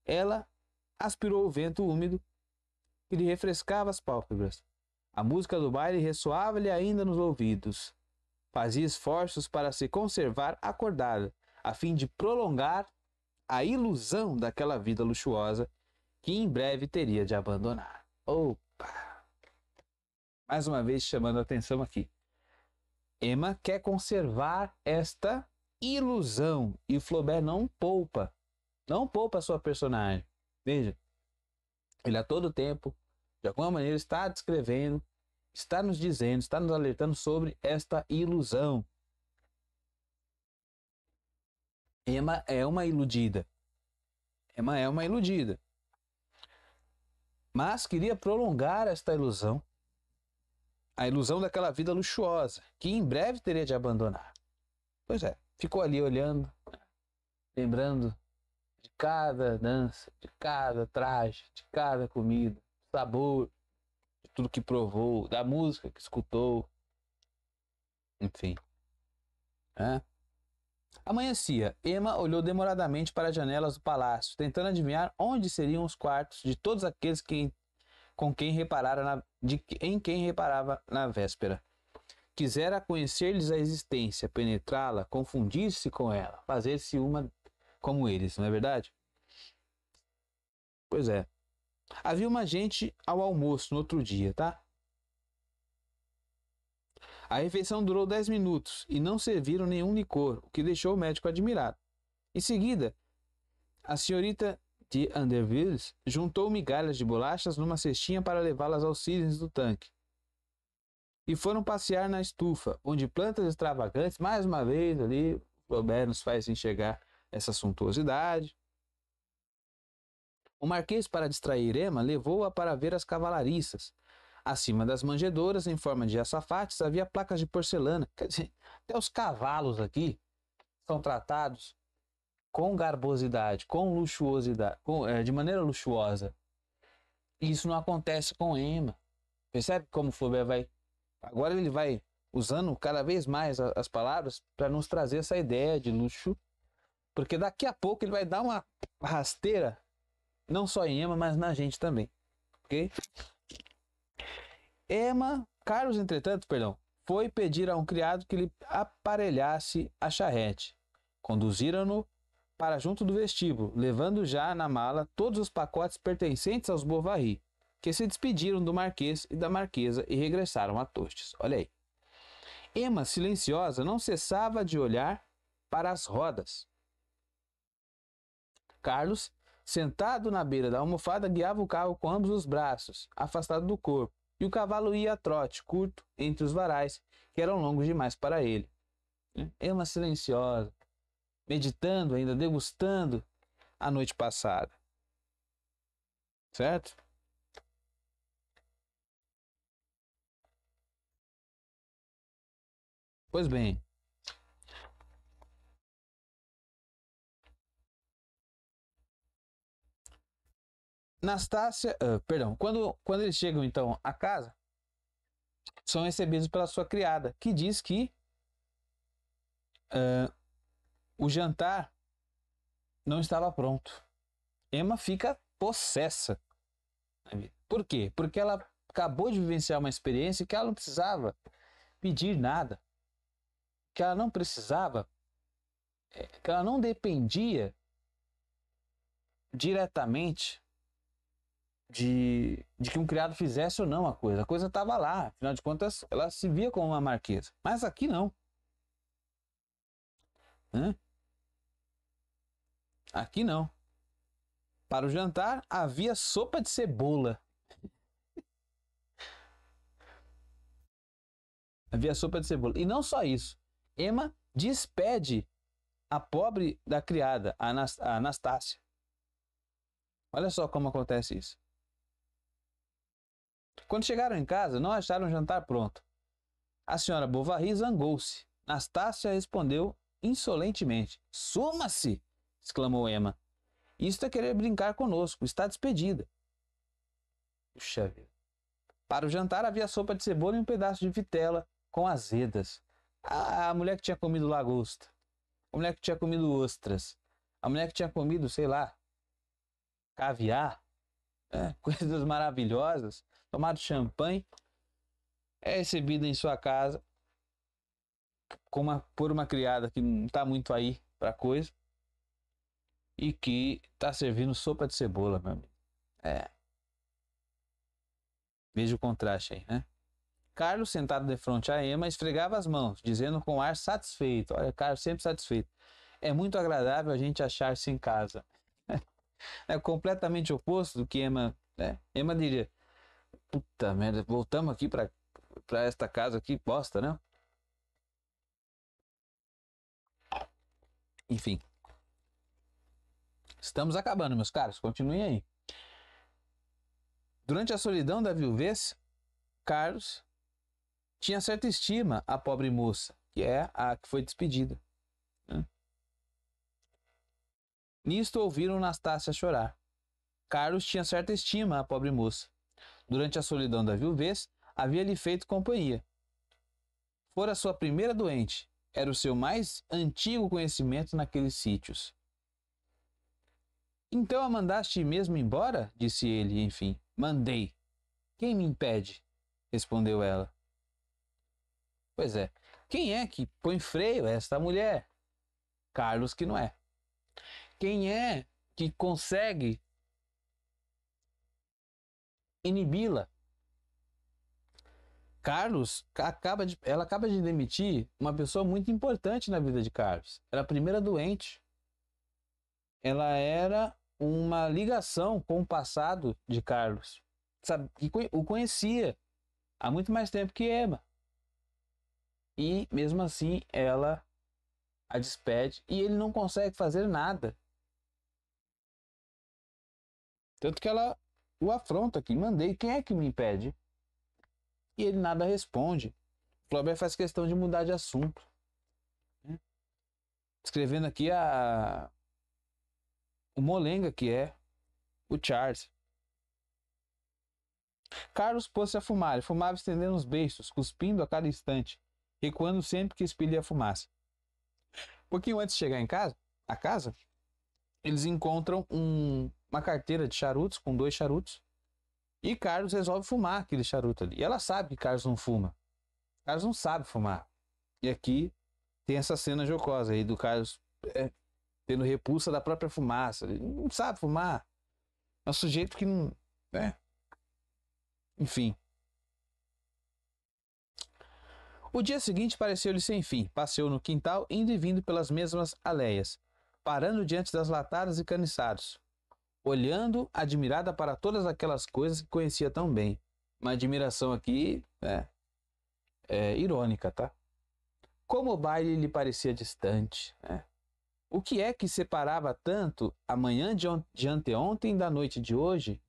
Ela aspirou o vento úmido que lhe refrescava as pálpebras. A música do baile ressoava-lhe ainda nos ouvidos. Fazia esforços para se conservar acordada, a fim de prolongar a ilusão daquela vida luxuosa que em breve teria de abandonar. Opa! Mais uma vez chamando a atenção aqui. Emma quer conservar esta ilusão e o Flaubert não poupa a sua personagem. Veja, ele a todo tempo, de alguma maneira, está descrevendo, está nos dizendo, está nos alertando sobre esta ilusão. Emma é uma iludida. Emma é uma iludida. Mas queria prolongar esta ilusão, a ilusão daquela vida luxuosa, que em breve teria de abandonar. Pois é, ficou ali olhando, lembrando de cada dança, de cada traje, de cada comida, sabor, de tudo que provou, da música que escutou, enfim. Amanhecia. Emma olhou demoradamente para as janelas do palácio, tentando adivinhar onde seriam os quartos de todos aqueles em quem reparava na véspera. Quisera conhecer-lhes a existência, penetrá-la, confundir-se com ela, fazer-se uma como eles, não é verdade? Pois é. Havia uma gente ao almoço no outro dia, tá? A refeição durou 10 minutos e não serviram nenhum licor, o que deixou o médico admirado. Em seguida, a senhorita de Andervilles juntou migalhas de bolachas numa cestinha para levá-las aos cisnes do tanque. E foram passear na estufa, onde plantas extravagantes, mais uma vez ali, Flaubert nos faz enxergar essa suntuosidade. O marquês, para distrair Emma, levou-a para ver as cavalariças. Acima das manjedouras, em forma de açafates, havia placas de porcelana. Quer dizer, até os cavalos aqui são tratados com garbosidade, com luxuosidade, de maneira luxuosa. E isso não acontece com Emma. Percebe como Flaubert vai... Agora ele vai usando cada vez mais as palavras para nos trazer essa ideia de luxo, porque daqui a pouco ele vai dar uma rasteira, não só em Emma, mas na gente também. Ok? Carlos, entretanto, foi pedir a um criado que lhe aparelhasse a charrete. Conduziram-no para junto do vestíbulo, levando já na mala todos os pacotes pertencentes aos Bovary, que se despediram do marquês e da marquesa e regressaram a Tostes. Olha aí. Emma, silenciosa, não cessava de olhar para as rodas. Carlos, sentado na beira da almofada, guiava o carro com ambos os braços, afastado do corpo, e o cavalo ia a trote curto entre os varais, que eram longos demais para ele. né? Ema silenciosa, meditando ainda, degustando a noite passada. Certo? Pois bem, Nastácia, perdão, quando eles chegam então à casa, são recebidos pela sua criada, que diz que o jantar não estava pronto. Emma fica possessa. Por quê? Porque ela acabou de vivenciar uma experiência que ela não precisava pedir nada, que ela não precisava, que ela não dependia diretamente de que um criado fizesse ou não a coisa. A coisa estava lá, afinal de contas, ela se via como uma marquesa. Mas aqui não. Né? Aqui não. Para o jantar havia sopa de cebola. Havia sopa de cebola. E não só isso. Emma despede a pobre da criada, a Anastácia. Olha só como acontece isso. Quando chegaram em casa, não acharam o jantar pronto. A senhora Bovary zangou-se. Nastácia respondeu insolentemente. Suma-se! Exclamou Emma. Isto é querer brincar conosco. Está despedida. Puxa vida. Para o jantar havia sopa de cebola e um pedaço de vitela com azedas. A mulher que tinha comido lagosta. A mulher que tinha comido ostras. A mulher que tinha comido, sei lá, caviar. Coisas maravilhosas. Tomado champanhe. É recebida em sua casa por uma criada que não está muito aí para coisa e que está servindo sopa de cebola, meu amigo. Veja o contraste aí, né? Carlos, sentado de frente a Emma, esfregava as mãos, dizendo com ar satisfeito. Olha, Carlos sempre satisfeito. É muito agradável a gente achar-se em casa. É completamente oposto do que Emma, né? Emma diria, puta merda, voltamos aqui para esta casa aqui, bosta, né? Enfim. Estamos acabando, meus caros. Continuem aí. Durante a solidão da viuvez, Carlos tinha certa estima à pobre moça, que é a que foi despedida. Né? Nisto ouviram Nastácia chorar. Carlos tinha certa estima à pobre moça. Durante a solidão da viuvez, havia-lhe feito companhia. Fora sua primeira doente, era o seu mais antigo conhecimento naqueles sítios. Então a mandaste mesmo embora? Disse ele, enfim. Mandei. Quem me impede? Respondeu ela. Pois é. Quem é que põe freio a esta mulher? Carlos que não é. Quem é que consegue inibi-la? Ela acaba de demitir uma pessoa muito importante na vida de Carlos. Era a primeira doente. Ela era uma ligação com o passado de Carlos. Sabe, que o conhecia há muito mais tempo que Emma. E mesmo assim ela a despede e ele não consegue fazer nada. Tanto que ela o afronta aqui. Mandei, quem é que me impede? E ele nada responde. Flaubert faz questão de mudar de assunto. Né? Escrevendo aqui o molenga que é o Charles. Carlos pôs-se a fumar. Ele fumava estendendo os beiços, cuspindo a cada instante, recuando sempre que expelia a fumaça. Um pouquinho antes de chegar a casa, eles encontram uma carteira de charutos com 2 charutos e Carlos resolve fumar aquele charuto ali. E ela sabe que Carlos não fuma. Carlos não sabe fumar. E aqui tem essa cena jocosa aí do Carlos tendo repulsa da própria fumaça. Ele não sabe fumar. É um sujeito que não... Enfim. O dia seguinte pareceu-lhe sem fim. Passeou no quintal, indo e vindo pelas mesmas aleias, parando diante das latadas e caniçados, olhando admirada para todas aquelas coisas que conhecia tão bem. Uma admiração aqui irônica, tá? como o baile lhe parecia distante, né? O que é que separava tanto a manhã de anteontem da noite de hoje?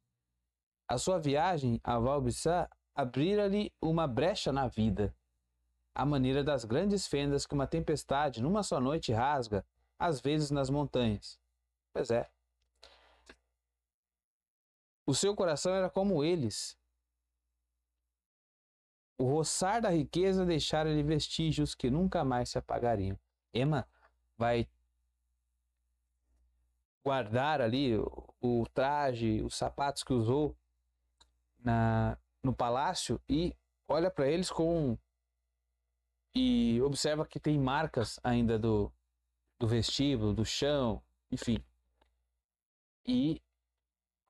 A sua viagem a Valbissá abrira-lhe uma brecha na vida, à maneira das grandes fendas que uma tempestade numa só noite rasga, às vezes nas montanhas. Pois é. O seu coração era como eles. O roçar da riqueza deixara-lhe vestígios que nunca mais se apagariam. Emma vai guardar ali o traje, os sapatos que usou no palácio e olha para eles e observa que tem marcas ainda do vestíbulo, do chão, enfim. E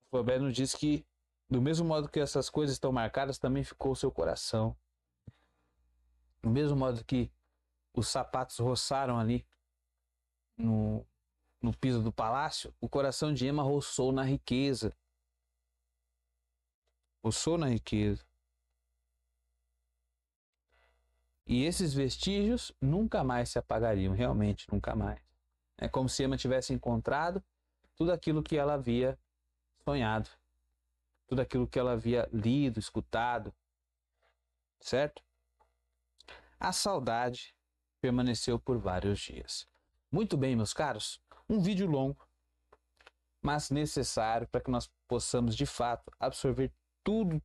Flaubert nos diz que do mesmo modo que essas coisas estão marcadas, também ficou o seu coração. Do mesmo modo que os sapatos roçaram ali no piso do palácio, o coração de Emma roçou na riqueza. Roçou na riqueza. E esses vestígios nunca mais se apagariam, realmente, nunca mais. É como se Emma tivesse encontrado tudo aquilo que ela havia sonhado, tudo aquilo que ela havia lido, escutado, certo? A saudade permaneceu por vários dias. Muito bem, meus caros, um vídeo longo, mas necessário para que nós possamos, de fato, absorver tudo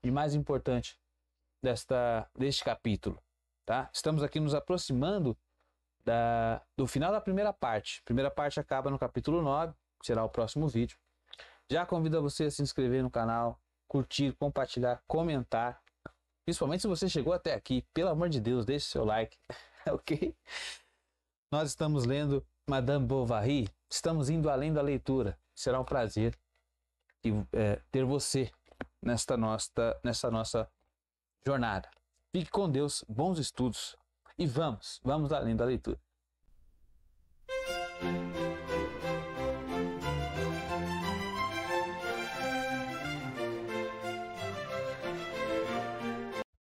de mais importante deste capítulo, tá? Estamos aqui nos aproximando do final da primeira parte. A primeira parte acaba no capítulo 9, que será o próximo vídeo. Já convido você a se inscrever no canal, curtir, compartilhar, comentar. Principalmente se você chegou até aqui, pelo amor de Deus, deixe seu like, ok? Nós estamos lendo Madame Bovary, estamos indo além da leitura. Será um prazer ter você nessa nossa jornada. Fique com Deus, bons estudos e vamos além da leitura.